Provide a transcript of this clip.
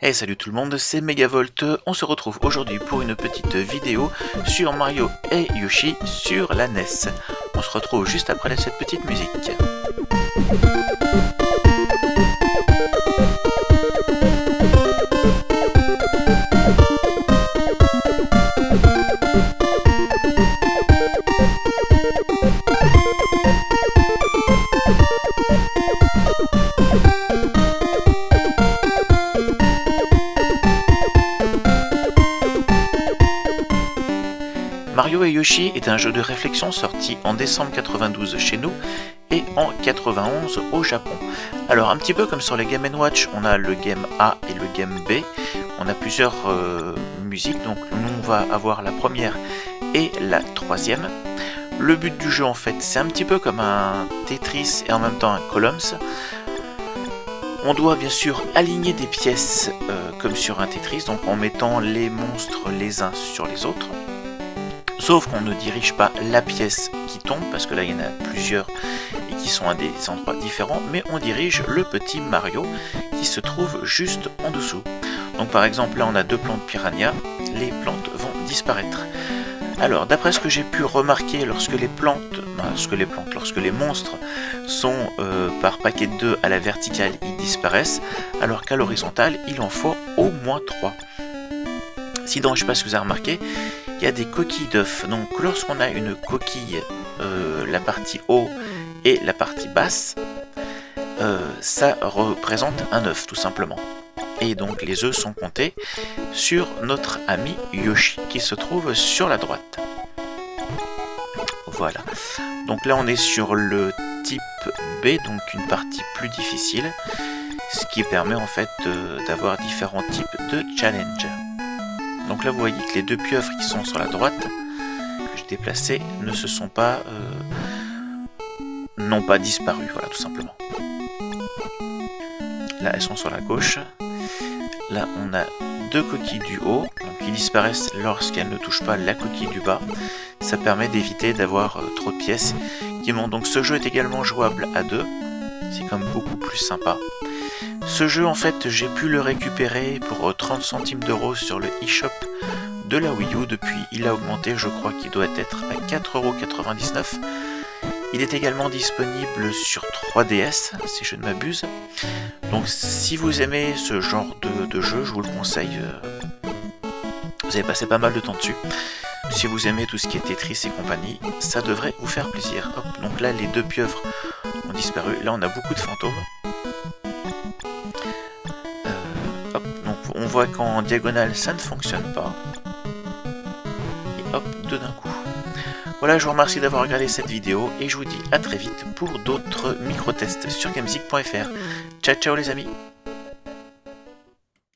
Hey, salut tout le monde, c'est Megavolt. On se retrouve aujourd'hui pour une petite vidéo sur Mario et Yoshi sur la NES. On se retrouve juste après cette petite musique. Mario et Yoshi est un jeu de réflexion sorti en décembre 92 chez nous et en 91 au Japon. Alors un petit peu comme sur les Game & Watch, on a le Game A et le Game B. On a plusieurs musiques, donc nous on va avoir la première et la troisième. Le but du jeu en fait, c'est un petit peu comme un Tetris et en même temps un Columns. On doit bien sûr aligner des pièces comme sur un Tetris, donc en mettant les monstres les uns sur les autres. Sauf qu'on ne dirige pas la pièce qui tombe, parce que là il y en a plusieurs et qui sont à des endroits différents, mais on dirige le petit Mario qui se trouve juste en dessous. Donc par exemple là on a deux plantes piranha, les plantes vont disparaître. Alors d'après ce que j'ai pu remarquer, lorsque les monstres sont par paquet de 2 à la verticale, ils disparaissent, alors qu'à l'horizontale il en faut au moins 3. Sinon, je ne sais pas si vous avez remarqué, il y a des coquilles d'œufs. Donc lorsqu'on a une coquille, la partie haut et la partie basse, ça représente un œuf tout simplement. Et donc les œufs sont comptés sur notre ami Yoshi qui se trouve sur la droite. Voilà. Donc là on est sur le type B, donc une partie plus difficile, ce qui permet en fait d'avoir différents types de challenge. Donc là vous voyez que les deux pieuvres qui sont sur la droite, que j'ai déplacées, ne se sont pas n'ont pas disparu, voilà tout simplement. Là elles sont sur la gauche. Là on a deux coquilles du haut, donc qui disparaissent lorsqu'elles ne touchent pas la coquille du bas. Ça permet d'éviter d'avoir trop de pièces qui montent. Donc ce jeu est également jouable à deux, c'est quand même beaucoup plus sympa. Ce jeu en fait j'ai pu le récupérer pour 30 centimes d'euros sur le eShop de la Wii U. Depuis il a augmenté, je crois qu'il doit être à 4,99 €. Il est également disponible sur 3DS si je ne m'abuse. Donc si vous aimez ce genre de jeu, je vous le conseille. Vous avez passé pas mal de temps dessus. Si vous aimez tout ce qui est Tetris et compagnie, ça devrait vous faire plaisir. Hop, donc là les deux pieuvres ont disparu. Là on a beaucoup de fantômes. Hop, donc on voit qu'en diagonale ça ne fonctionne pas. Et hop, deux d'un coup. Voilà, je vous remercie d'avoir regardé cette vidéo et je vous dis à très vite pour d'autres micro-tests sur gamezik.fr. Ciao ciao les amis.